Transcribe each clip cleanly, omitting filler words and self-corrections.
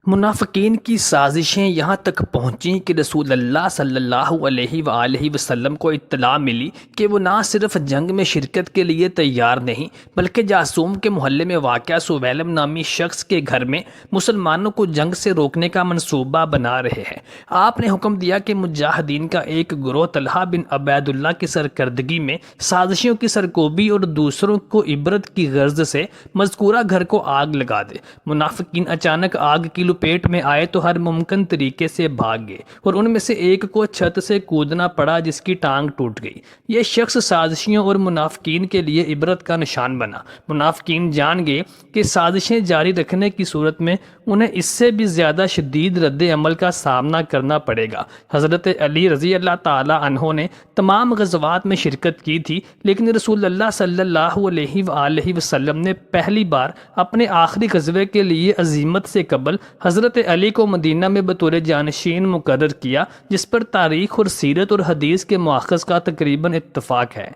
منافقین کی سازشیں یہاں تک پہنچیں کہ رسول اللہ صلی اللہ علیہ وآلہ وسلم کو اطلاع ملی کہ وہ نہ صرف جنگ میں شرکت کے لیے تیار نہیں بلکہ جاسوم کے محلے میں واقع سویلم نامی شخص کے گھر میں مسلمانوں کو جنگ سے روکنے کا منصوبہ بنا رہے ہیں۔ آپ نے حکم دیا کہ مجاہدین کا ایک گروہ طلحہ بن عبید اللہ کی سرکردگی میں سازشوں کی سرکوبی اور دوسروں کو عبرت کی غرض سے مذکورہ گھر کو آگ لگا دے۔ منافقین اچانک آگ کی پیٹ میں آئے تو ہر ممکن طریقے سے بھاگ گئے اور ان میں سے ایک کو چھت سے کودنا پڑا جس کی ٹانگ ٹوٹ گئی۔ یہ شخص سازشیوں اور منافقین کے لیے عبرت کا نشان بنا۔ منافقین جان گئے کہ سازشیں جاری رکھنے کی صورت میں انہیں اس سے بھی زیادہ شدید رد عمل کا سامنا کرنا پڑے گا۔ حضرت علی رضی اللہ تعالی عنہ نے تمام غزوات میں شرکت کی تھی، لیکن رسول اللہ صلی اللہ علیہ وآلہ وسلم نے پہلی بار اپنے آخری غزوے کے لیے عزیمت سے قبل حضرت علی کو مدینہ میں بطور جانشین مقرر کیا، جس پر تاریخ اور سیرت اور حدیث کے مؤخذ کا تقریباً اتفاق ہے۔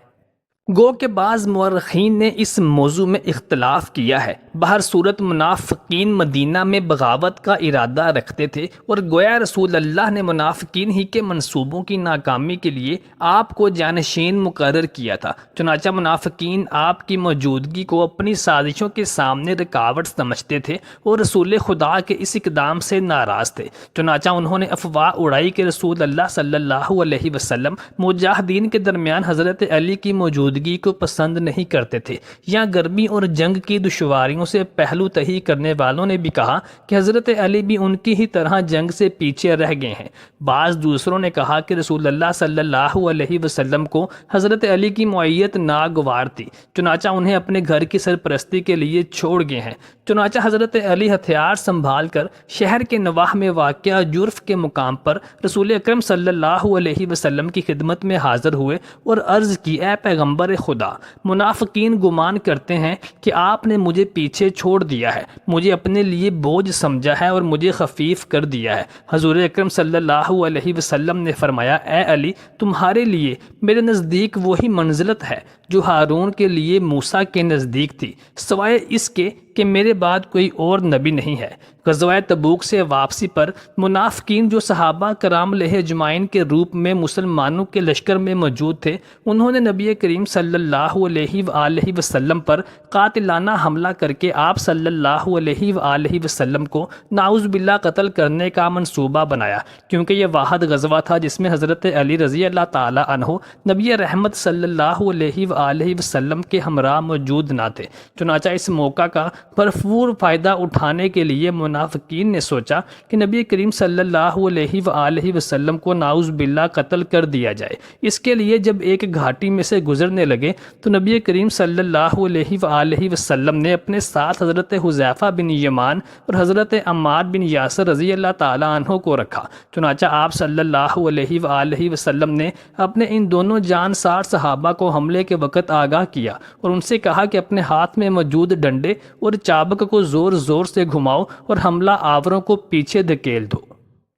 گو کہ بعض مورخین نے اس موضوع میں اختلاف کیا ہے۔ بہر صورت منافقین مدینہ میں بغاوت کا ارادہ رکھتے تھے اور گویا رسول اللہ نے منافقین ہی کے منصوبوں کی ناکامی کے لیے آپ کو جانشین مقرر کیا تھا۔ چنانچہ منافقین آپ کی موجودگی کو اپنی سازشوں کے سامنے رکاوٹ سمجھتے تھے اور رسول خدا کے اس اقدام سے ناراض تھے۔ چنانچہ انہوں نے افواہ اڑائی کہ رسول اللہ صلی اللہ علیہ وسلم مجاہدین کے درمیان حضرت علی کی موجودگی کو پسند نہیں کرتے تھے، یا گرمی اور جنگ کی دشواریوں سے پہلو تہی کرنے والوں نے بھی کہا کہ حضرت علی بھی ان کی ہی طرح جنگ سے پیچھے رہ گئے ہیں۔ بعض دوسروں نے کہا کہ رسول اللہ صلی اللہ علیہ وسلم کو حضرت علی کی معیت ناگوار تھی، چنانچہ انہیں اپنے گھر کی سرپرستی کے لیے چھوڑ گئے ہیں۔ چنانچہ حضرت علی ہتھیار سنبھال کر شہر کے نواح میں واقع جرف کے مقام پر رسول اکرم صلی اللہ علیہ وسلم کی خدمت میں حاضر ہوئے اور عرض کی، اے پیغمبر خدا، منافقین گمان کرتے ہیں کہ آپ نے مجھے پیچھے چھوڑ دیا ہے، مجھے اپنے لیے بوجھ سمجھا ہے اور مجھے خفیف کر دیا ہے۔ حضور اکرم صلی اللہ علیہ وسلم نے فرمایا، اے علی، تمہارے لیے میرے نزدیک وہی منزلت ہے جو ہارون کے لیے موسیٰ کے نزدیک تھی، سوائے اس کے کہ میرے بعد کوئی اور نبی نہیں ہے۔ غزوہ تبوک سے واپسی پر منافقین جو صحابہ کرام علیہ اجمعین کے روپ میں مسلمانوں کے لشکر میں موجود تھے، انہوں نے نبی کریم صلی اللہ علیہ وآلہ وسلم پر قاتلانہ حملہ کر کے آپ صلی اللہ علیہ وآلہ وسلم کو نعوذ باللہ قتل کرنے کا منصوبہ بنایا، کیونکہ یہ واحد غزوہ تھا جس میں حضرت علی رضی اللہ تعالی عنہ نبی رحمت صلی اللہ علیہ وآلہ وسلم کے ہمراہ موجود نہ تھے۔ چنانچہ اس موقع کا بھرپور فائدہ اٹھانے کے لیے منافقین نے سوچا کہ نبی کریم صلی اللہ علیہ وآلہ وسلم کو نعوذ باللہ قتل کر دیا جائے۔ اس کے لیے جب ایک گھاٹی میں سے گزرنے لگے تو نبی کریم صلی اللہ علیہ وآلہ وسلم نے اپنے ساتھ حضرت حذیفہ بن یمان اور حضرت عمار بن یاسر رضی اللہ تعالی عنہ کو رکھا۔ چنانچہ آپ صلی اللہ علیہ وآلہ وسلم نے اپنے ان دونوں جانسار صحابہ کو حملے کے وقت آگاہ کیا اور ان سے کہا کہ اپنے ہاتھ میں موجود ڈنڈے اور چابک کو زور زور سے گھماؤ اور حملہ آوروں کو پیچھے دھکیل دو۔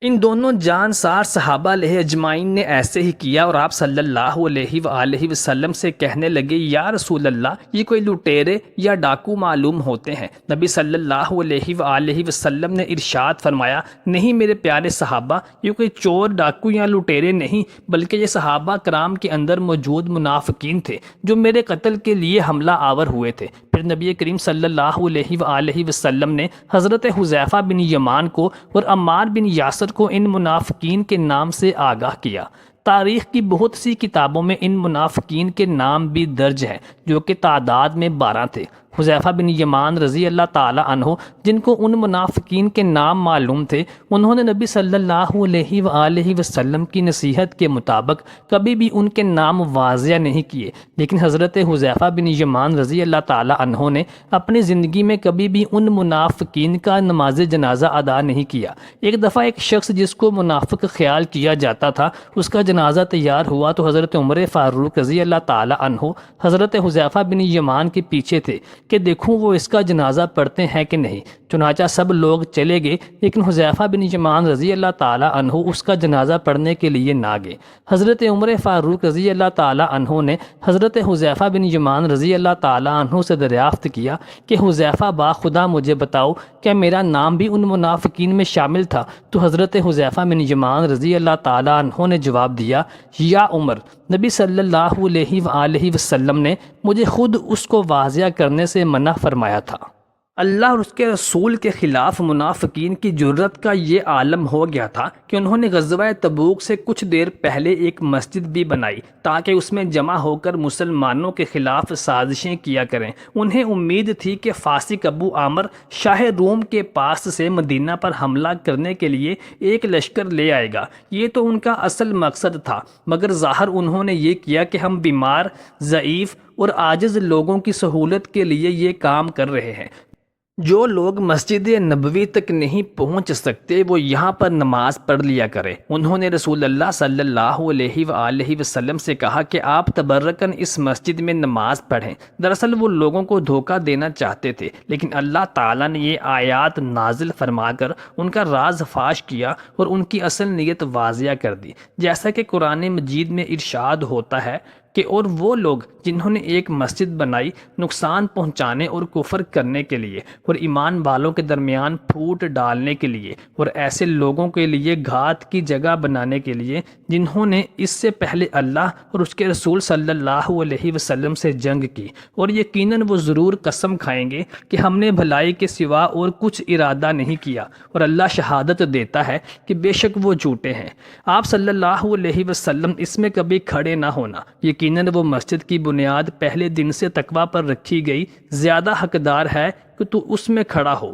ان دونوں جانسار صحابہ علیہ اجمعین نے ایسے ہی کیا اور آپ صلی اللہ علیہ وآلہ وسلم سے کہنے لگے، یا رسول اللہ، یہ کوئی لٹیرے یا ڈاکو معلوم ہوتے ہیں۔ نبی صلی اللہ علیہ وآلہ وسلم نے ارشاد فرمایا، نہیں میرے پیارے صحابہ، یہ کوئی چور، ڈاکو یا لٹیرے نہیں، بلکہ یہ صحابہ کرام کے اندر موجود منافقین تھے جو میرے قتل کے لیے حملہ آور ہوئے تھے۔ پھر نبی کریم صلی اللہ علیہ وآلہ وسلم نے حضرت حذیفہ بن یمان کو اور عمار بن یاسر کو ان منافقین کے نام سے آگاہ کیا۔ تاریخ کی بہت سی کتابوں میں ان منافقین کے نام بھی درج ہیں جو کہ تعداد میں 12 تھے۔ حذیفہ بن یمان رضی اللہ تعالی عنہ، جن کو ان منافقین کے نام معلوم تھے، انہوں نے نبی صلی اللہ علیہ وآلہ وسلم کی نصیحت کے مطابق کبھی بھی ان کے نام واضح نہیں کیے، لیکن حضرت حذیفہ بن یمان رضی اللہ تعالی عنہ نے اپنی زندگی میں کبھی بھی ان منافقین کا نماز جنازہ ادا نہیں کیا۔ ایک دفعہ ایک شخص جس کو منافق خیال کیا جاتا تھا، اس کا جنازہ تیار ہوا تو حضرت عمر فاروق رضی اللہ تعالی عنہ حضرت حذیفہ بن یمان کے پیچھے تھے کہ دیکھوں وہ اس کا جنازہ پڑھتے ہیں کہ نہیں۔ چنانچہ سب لوگ چلے گئے، لیکن حذیفہ بن یمان رضی اللہ تعالیٰ عنہ اس کا جنازہ پڑھنے کے لیے نہ گئے۔ حضرت عمر فاروق رضی اللہ تعالیٰ عنہ نے حضرت حذیفہ بن یمان رضی اللہ تعالیٰ عنہ سے دریافت کیا کہ حذیفہ باخدا مجھے بتاؤ کیا میرا نام بھی ان منافقین میں شامل تھا؟ تو حضرت حذیفہ بن یمان رضی اللہ تعالیٰ عنہ نے جواب دیا، یا عمر، نبی صلی اللہ علیہ وآلہ وسلم نے مجھے خود اس کو واضح کرنے سے منع فرمایا تھا۔ اللہ اور اس کے رسول کے خلاف منافقین کی جرت کا یہ عالم ہو گیا تھا کہ انہوں نے غزوہ تبوک سے کچھ دیر پہلے ایک مسجد بھی بنائی تاکہ اس میں جمع ہو کر مسلمانوں کے خلاف سازشیں کیا کریں۔ انہیں امید تھی کہ فاسق ابو عامر شاہ روم کے پاس سے مدینہ پر حملہ کرنے کے لیے ایک لشکر لے آئے گا۔ یہ تو ان کا اصل مقصد تھا، مگر ظاہر انہوں نے یہ کیا کہ ہم بیمار، ضعیف اور عاجز لوگوں کی سہولت کے لیے یہ کام کر رہے ہیں۔ جو لوگ مسجد نبوی تک نہیں پہنچ سکتے وہ یہاں پر نماز پڑھ لیا کریں۔ انہوں نے رسول اللہ صلی اللہ علیہ وآلہ وسلم سے کہا کہ آپ تبرکن اس مسجد میں نماز پڑھیں۔ دراصل وہ لوگوں کو دھوکہ دینا چاہتے تھے، لیکن اللہ تعالیٰ نے یہ آیات نازل فرما کر ان کا راز فاش کیا اور ان کی اصل نیت واضح کر دی، جیسا کہ قرآن مجید میں ارشاد ہوتا ہے کہ اور وہ لوگ جنہوں نے ایک مسجد بنائی نقصان پہنچانے اور کفر کرنے کے لیے اور ایمان والوں کے درمیان پھوٹ ڈالنے کے لیے، اور ایسے لوگوں کے لیے گھات کی جگہ بنانے کے لیے جنہوں نے اس سے پہلے اللہ اور اس کے رسول صلی اللہ علیہ وسلم سے جنگ کی، اور یقیناً وہ ضرور قسم کھائیں گے کہ ہم نے بھلائی کے سوا اور کچھ ارادہ نہیں کیا، اور اللہ شہادت دیتا ہے کہ بے شک وہ جھوٹے ہیں۔ آپ صلی اللہ علیہ وسلم اس میں کبھی کھڑے نہ ہونا، یقیناً وہ مسجد کی بنیاد پہلے دن سے تقویٰ پر رکھی گئی، زیادہ حقدار ہے کہ تو اس میں کھڑا ہو۔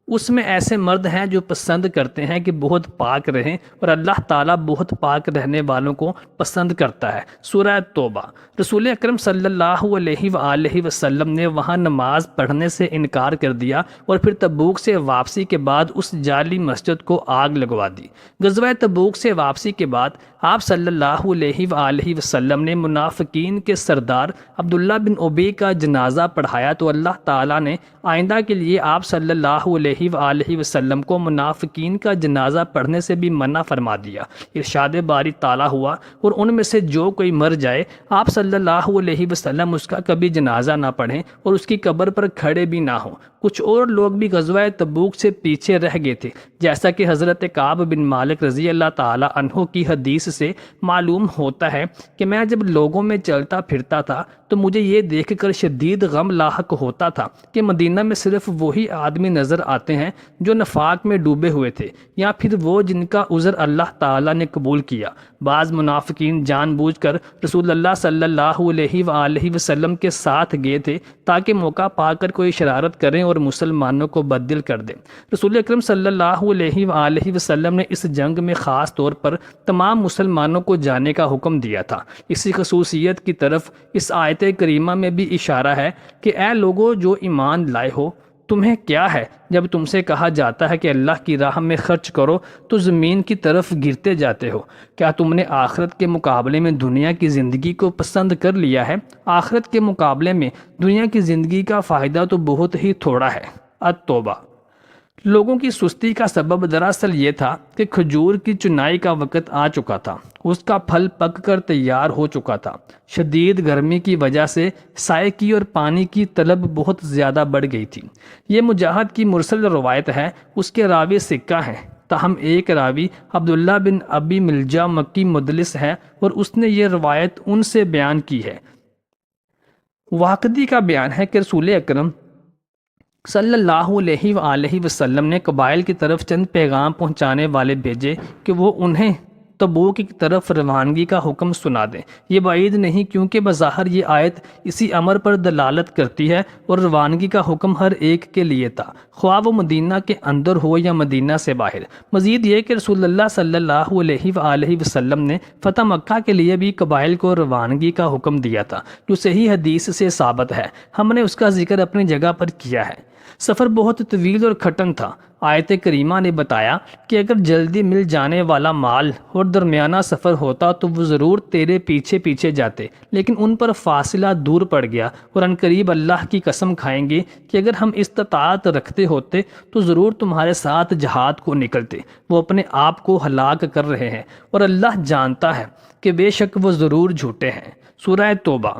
اس میں ایسے مرد ہیں جو پسند کرتے ہیں کہ بہت پاک رہیں، اور اللہ تعالیٰ بہت پاک رہنے والوں کو پسند کرتا ہے۔ سورہ توبہ۔ رسول اکرم صلی اللہ علیہ وآلہ وسلم نے وہاں نماز پڑھنے سے انکار کر دیا اور پھر تبوک سے واپسی کے بعد اس جعلی مسجد کو آگ لگوا دی۔ غزوہ تبوک سے واپسی کے بعد آپ صلی اللہ علیہ وآلہ وسلم نے منافقین کے سردار عبداللہ بن ابی کا جنازہ پڑھایا تو اللہ تعالیٰ نے آئندہ کے لیے آپ صلی اللہ علیہ وآلہ وسلم کو منافقین کا جنازہ پڑھنے سے بھی منع فرما دیا۔ ارشاد باری تعالیٰ ہوا، اور ان میں سے جو کوئی مر جائے آپ صلی اللہ علیہ وسلم اس کا کبھی جنازہ نہ پڑھیں اور اس کی قبر پر کھڑے بھی نہ ہوں۔ کچھ اور لوگ بھی غزوہ تبوک سے پیچھے رہ گئے تھے، جیسا کہ حضرت کعب بن مالک رضی اللہ تعالیٰ عنہ کی حدیث سے معلوم ہوتا ہے کہ میں جب لوگوں میں چلتا پھرتا تھا تو مجھے یہ دیکھ کر شدید غم لاحق ہوتا تھا کہ مدینہ میں صرف وہی آدمی نظر آتے ہیں جو نفاق میں ڈوبے ہوئے تھے، یا پھر وہ جن کا عذر اللہ تعالیٰ نے قبول کیا۔ بعض منافقین جان بوجھ کر رسول اللہ صلی اللہ علیہ وآلہ وسلم کے ساتھ گئے تھے تاکہ موقع پا کر کوئی شرارت کریں اور مسلمانوں کو بددل کر دیں۔ رسول اکرم صلی اللہ علیہ وآلہ وسلم نے اس جنگ میں خاص طور پر تمام مسلمانوں کو جانے کا حکم دیا تھا۔ اسی خصوصیت کی طرف اس آیت کریمہ میں بھی اشارہ ہے کہ اے لوگو جو ایمان لائے ہو، تمہیں کیا ہے جب تم سے کہا جاتا ہے کہ اللہ کی راہ میں خرچ کرو تو زمین کی طرف گرتے جاتے ہو؟ کیا تم نے آخرت کے مقابلے میں دنیا کی زندگی کو پسند کر لیا ہے؟ آخرت کے مقابلے میں دنیا کی زندگی کا فائدہ تو بہت ہی تھوڑا ہے۔ التوبہ۔ لوگوں کی سستی کا سبب دراصل یہ تھا کہ کھجور کی چنائی کا وقت آ چکا تھا، اس کا پھل پک کر تیار ہو چکا تھا۔ شدید گرمی کی وجہ سے سائے کی اور پانی کی طلب بہت زیادہ بڑھ گئی تھی۔ یہ مجاہد کی مرسل روایت ہے، اس کے راوی سکہ ہیں، تاہم ایک راوی عبداللہ بن ابی ملجا مکی مدلس ہے اور اس نے یہ روایت ان سے بیان کی ہے۔ واقدی کا بیان ہے کہ رسول اکرم صلی اللہ علیہ وآلہ وسلم نے قبائل کی طرف چند پیغام پہنچانے والے بھیجے کہ وہ انہیں تبوک کی طرف روانگی کا حکم سنا دیں۔ یہ بعید نہیں، کیونکہ بظاہر یہ آیت اسی امر پر دلالت کرتی ہے اور روانگی کا حکم ہر ایک کے لیے تھا، خواہ وہ مدینہ کے اندر ہو یا مدینہ سے باہر۔ مزید یہ کہ رسول اللہ صلی اللہ علیہ وآلہ وسلم نے فتح مکہ کے لیے بھی قبائل کو روانگی کا حکم دیا تھا، جو صحیح حدیث سے ثابت ہے۔ ہم نے اس کا ذکر اپنی جگہ پر کیا ہے۔ سفر بہت طویل اور کھٹن تھا۔ آیت کریمہ نے بتایا کہ اگر جلدی مل جانے والا مال اور درمیانہ سفر ہوتا تو وہ ضرور تیرے پیچھے پیچھے جاتے، لیکن ان پر فاصلہ دور پڑ گیا، اور عنقریب اللہ کی قسم کھائیں گے کہ اگر ہم استطاعت رکھتے ہوتے تو ضرور تمہارے ساتھ جہاد کو نکلتے۔ وہ اپنے آپ کو ہلاک کر رہے ہیں اور اللہ جانتا ہے کہ بے شک وہ ضرور جھوٹے ہیں۔ سورہ توبہ۔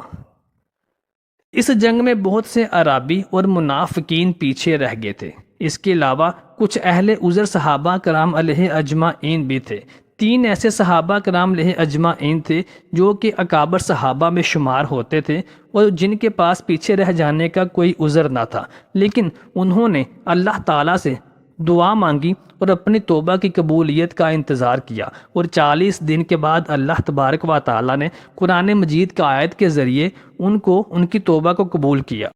اس جنگ میں بہت سے اعرابی اور منافقین پیچھے رہ گئے تھے۔ اس کے علاوہ کچھ اہل عذر صحابہ کرام علیہ اجمعین بھی تھے۔ 3 ایسے صحابہ کرام علیہ اجمعین تھے جو کہ اکابر صحابہ میں شمار ہوتے تھے اور جن کے پاس پیچھے رہ جانے کا کوئی عذر نہ تھا، لیکن انہوں نے اللہ تعالیٰ سے دعا مانگی اور اپنی توبہ کی قبولیت کا انتظار کیا، اور 40 دن کے بعد اللہ تبارک و تعالیٰ نے قرآن مجید کا آیت کے ذریعے ان کی توبہ کو قبول کیا۔